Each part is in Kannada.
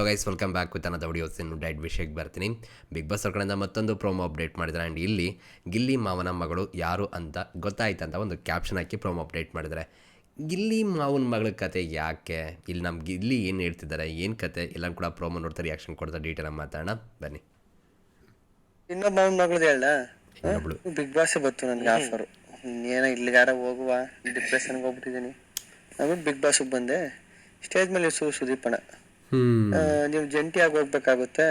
ಗೈಸ್ ವೆಲ್ಕಮ್ ಬ್ಯಾಕ್ ವಿತ್ ಅನ್ನೋದು ವಿಡಿಯೋಸ್ ಇನ್ನು ಡೈಟ್ ವಿಷಯಕ್ಕೆ ಬರ್ತೀನಿ. ಬಿಗ್ ಬಾಸ್ ಅವ್ರ ಕಡೆಯಿಂದ ಮತ್ತೊಂದು ಪ್ರೋಮೋ ಅಪ್ಡೇಟ್ ಮಾಡಿದ್ದಾರೆ. ಆ್ಯಂಡ್ ಇಲ್ಲಿ ಗಿಲ್ಲಿ ಮಾವನ ಮಗಳು ಯಾರು ಅಂತ ಗೊತ್ತಾಯ್ತಂತ ಒಂದು ಕ್ಯಾಪ್ಷನ್ ಹಾಕಿ ಪ್ರೋಮೋ ಅಪ್ಡೇಟ್ ಮಾಡಿದ್ದಾರೆ. ಗಿಲ್ಲಿ ಮಾವನ ಮಗಳ ಕತೆ ಯಾಕೆ, ಇಲ್ಲಿ ನಮ್ಮ ಗಿಲ್ಲಿ ಏನು ಹೇಳ್ತಿದ್ದಾರೆ, ಏನು ಕತೆ ಎಲ್ಲ ಕೂಡ ಪ್ರೋಮೋ ನೋಡ್ತಾ ರಿಯಾಕ್ಷನ್ ಕೊಡ್ತಾ ಡೀಟೇಲ್ ಮಾತಾಡೋಣ ಬನ್ನಿ. ಇನ್ನೊಬ್ಬ ಮಾವನ ಮಗಳದ್ದು ಹೇಳ, ಇನ್ನೊಬ್ಳು ಬಿಗ್ ಬಾಸ್ ಬತ್ತು ನನಗೆ ಆಫರು, ಏನೋ ಇಲ್ಲಿಗಾರ ಹೋಗುವ, ಡಿಪ್ರೆಷನ್ಗೆ ಹೋಗ್ಬಿಟ್ಟಿದ್ದೀನಿ ಅಂದ್ಬಿಟ್ಟು ಬಿಗ್ ಬಾಸ್ಗೆ ಬಂದೆ. ಸ್ಟೇಜ್ ಮೇಲೆ ಸುದೀಪಣ್ಣ, ನೀವು ಜಂಟಿಯಾಗಿ ಹೋಗ್ಬೇಕಾಗುತ್ತೆ.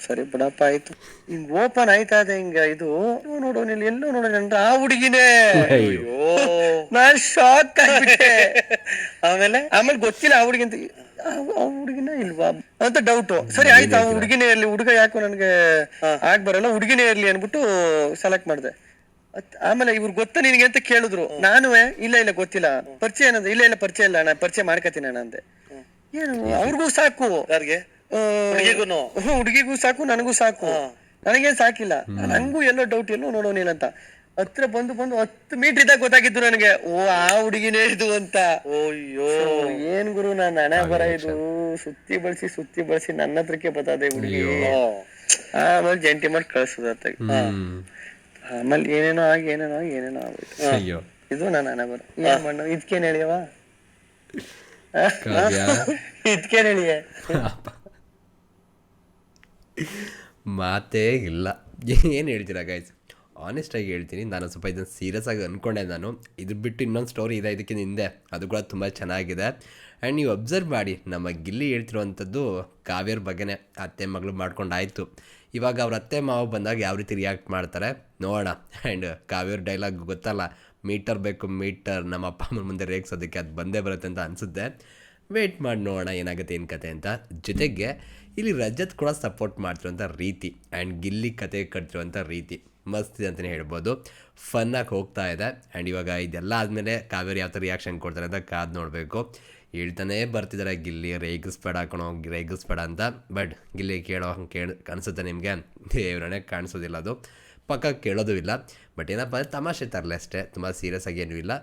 ಸರಿ ಬಿಡಪ್ಪ ಆಯ್ತು. ಹಿಂಗ್ ಓಪನ್ ಆಯ್ತಾ ಇದೆ, ಹಿಂಗ ಇದು ನೋಡು ನೀನು ಎಲ್ಲೋ ನೋಡೋಣ ಆ ಹುಡುಗಿನೇ. ನಾನ್ ಶಾಕ್ ಆಗ್ಬಿಟ್ಟೆ. ಆಮೇಲೆ ಗೊತ್ತಿಲ್ಲ ಆ ಹುಡುಗಿ ಅಂತ, ಆ ಹುಡುಗಿನ ಇಲ್ವಾ ಅಂತ ಡೌಟ್. ಸರಿ ಆಯ್ತು, ಆ ಹುಡುಗಿನೇ ಇರ್ಲಿ, ಹುಡುಗ ಯಾಕೋ ನನ್ಗೆ ಬರಲ್ಲ, ಹುಡುಗಿನೇ ಇರ್ಲಿ ಅನ್ಬಿಟ್ಟು ಸೆಲೆಕ್ಟ್ ಮಾಡಿದೆ. ಆಮೇಲೆ ಇವ್ರು ಗೊತ್ತಾ ನಿನ್ಗೆ ಅಂತ ಕೇಳಿದ್ರು. ನಾನು ಇಲ್ಲ ಗೊತ್ತಿಲ್ಲ, ಪರಿಚಯ ಏನಂದ್ರೆ ಇಲ್ಲ ಪರಿಚಯ ಇಲ್ಲ ಅಣ್ಣ, ಪರಿಚಯ ಮಾಡ್ಕತೀನಿ ಅಣ್ಣ ಅಂದೆ. ಏನು ಅವ್ರಿಗೂ ಸಾಕು, ಹುಡುಗಿಗೂ ಸಾಕು, ನನಗೂ ಸಾಕು, ನನಗೇನ್ ಸಾಕಿಲ್ಲ. ನಂಗೂ ಎಲ್ಲೋ ಡೌಟ್, ಎಲ್ಲೋ ನೋಡೋನಿಲ್ಲ ಅಂತ ಹತ್ರ ಬಂದು 10 ಮೀಟರ್ ಇದ್ದಾಗ ಗೊತ್ತಾಗಿದ್ದು ನನಗೆ, ಓ ಆ ಹುಡುಗಿನೇ ಇದು ಅಂತ. ಏನ್ ಗುರು, ನಾನ್ ಹಣೆ ಬರ ಇದು ಸುತ್ತಿ ಬಳಸಿ ನನ್ನ ಹತ್ರಕ್ಕೆ ಬರ್ತದೆ ಹುಡುಗಿ. ಆಮೇಲೆ ಜಂಟಿ ಮಾಡಿ ಕಳ್ಸೋದ. ಆಮೇಲೆ ಏನೇನೋ ಆಗೋಯ್ತು. ಇದು ನನ್ನ ಹಣೆ ಬರ. ಏನ್ ಮಾಡ, ಇದಕ್ಕೇನ್ ಹೇಳಿಯವ, ಇದಕ್ಕೇನ್ ಹೇಳಿಯ, ಮಾತೇ ಇಲ್ಲ. ಏನು ಹೇಳ್ತೀರಾ ಗೈಸ್, ಆನೆಸ್ಟಾಗಿ ಹೇಳ್ತೀನಿ, ನಾನು ಸ್ವಲ್ಪ ಇದನ್ನು ಸೀರಿಯಸ್ ಆಗಿ ಅಂದ್ಕೊಂಡೆ. ನಾನು ಇದು ಬಿಟ್ಟು ಇನ್ನೊಂದು ಸ್ಟೋರಿ ಇದೆ ಇದಕ್ಕಿಂತ ಹಿಂದೆ, ಅದು ಕೂಡ ತುಂಬ ಚೆನ್ನಾಗಿದೆ. ಆ್ಯಂಡ್ ನೀವು ಅಬ್ಸರ್ವ್ ಮಾಡಿ, ನಮ್ಮ ಗಿಲ್ಲಿ ಹೇಳ್ತಿರುವಂಥದ್ದು ಕಾವ್ಯರ ಬಗ್ಗೆನೇ. ಅತ್ತೆ ಮಗಳು ಮಾಡ್ಕೊಂಡಾಯಿತು, ಇವಾಗ ಅವ್ರ ಅತ್ತೆ ಮಾವು ಬಂದಾಗ ಯಾವ ರೀತಿ ರಿಯಾಕ್ಟ್ ಮಾಡ್ತಾರೆ ನೋಡೋಣ. ಆ್ಯಂಡ್ ಕಾವ್ಯರ ಡೈಲಾಗ್ ಗೊತ್ತಲ್ಲ, ಮೀಟರ್ ಬೇಕು ಮೀಟರ್, ನಮ್ಮ ಅಪ್ಪ ಅಮ್ಮನ ಮುಂದೆ ರೇಗಿಸೋದಕ್ಕೆ ಅದು ಬಂದೇ ಬರುತ್ತೆ ಅಂತ ಅನಿಸುತ್ತೆ. ವೆಯ್ಟ್ ಮಾಡಿ ನೋಡೋಣ ಏನಾಗುತ್ತೆ ಏನು ಕತೆ ಅಂತ. ಜೊತೆಗೆ ಇಲ್ಲಿ ರಜತ್ ಕೂಡ ಸಪೋರ್ಟ್ ಮಾಡ್ತಿರುವಂಥ ರೀತಿ ಆ್ಯಂಡ್ ಗಿಲ್ಲಿ ಕತೆ ಕಟ್ತಿರುವಂಥ ರೀತಿ ಮಸ್ತ್ ಇದೆ ಅಂತಲೇ ಹೇಳ್ಬೋದು. ಫನ್ನಾಗಿ ಹೋಗ್ತಾ ಇದೆ. ಆ್ಯಂಡ್ ಇವಾಗ ಇದೆಲ್ಲ ಆದಮೇಲೆ ಕಾವೇರಿ ಯಾವ ಥರ ರಿಯಾಕ್ಷನ್ ಕೊಡ್ತಾರೆ ಅಂತ ಕಾದು ನೋಡಬೇಕು. ಹೇಳ್ತಾನೆ ಬರ್ತಿದ್ದಾರೆ ಗಿಲ್ಲಿ, ರೇಗಿಸ್ಬೇಡ ಅಂತ. ಬಟ್ ಗಿಲ್ಲಿ ಕಾಣಿಸುತ್ತೆ ನಿಮಗೆ, ದೇವ್ರೇ ಕಾಣಿಸೋದಿಲ್ಲ, ಅದು ಪಕ್ಕ ಕೇಳೋದು ಇಲ್ಲ. ಬಟ್ ಏನಪ್ಪ ಅಂದರೆ ತಮಾಷೆ ತರಲೆ ಅಷ್ಟೇ, ತುಂಬ ಸೀರಿಯಸ್ ಆಗಿ ಏನೂ ಇಲ್ಲ.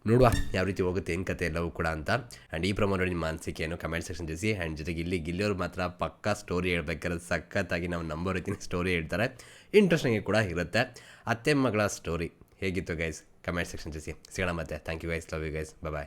ನೋಡುವ ಯಾವ ರೀತಿ ಹೋಗುತ್ತೆ ಏನು ಕತೆ ಎಲ್ಲವೂ ಕೂಡ ಅಂತ. ಆ್ಯಂಡ್ ಈ ಪ್ರಮೋ ನೋಡಿ ನಿಮ್ಮ ಮಾನಸಿಕ ಏನು ಕಮೆಂಟ್ ಸೆಕ್ಷನ್ ತಿಳಿಸಿ. ಆ್ಯಂಡ್ ಜೊತೆಗೆ ಗಿಲ್ಲಿಯವರು ಮಾತ್ರ ಪಕ್ಕಾ ಸ್ಟೋರಿ ಹೇಳ್ಬೇಕಾದ್ರೆ ಸಖತ್ತಾಗಿ ನಾವು ನಂಬೋ ರೀತಿಯ ಸ್ಟೋರಿ ಹೇಳ್ತಾರೆ, ಇಂಟ್ರೆಸ್ಟಿಂಗ್ ಕೂಡ ಇರುತ್ತೆ. ಅತ್ತೆ ಮಗಳ ಸ್ಟೋರಿ ಹೇಗಿತ್ತು ಗೈಸ್, ಕಮೆಂಟ್ ಸೆಕ್ಷನ್ ತಿಳಿಸಿ. ಸಿಗೋಣ ಮತ್ತೆ. Thank you guys, love you guys, bye.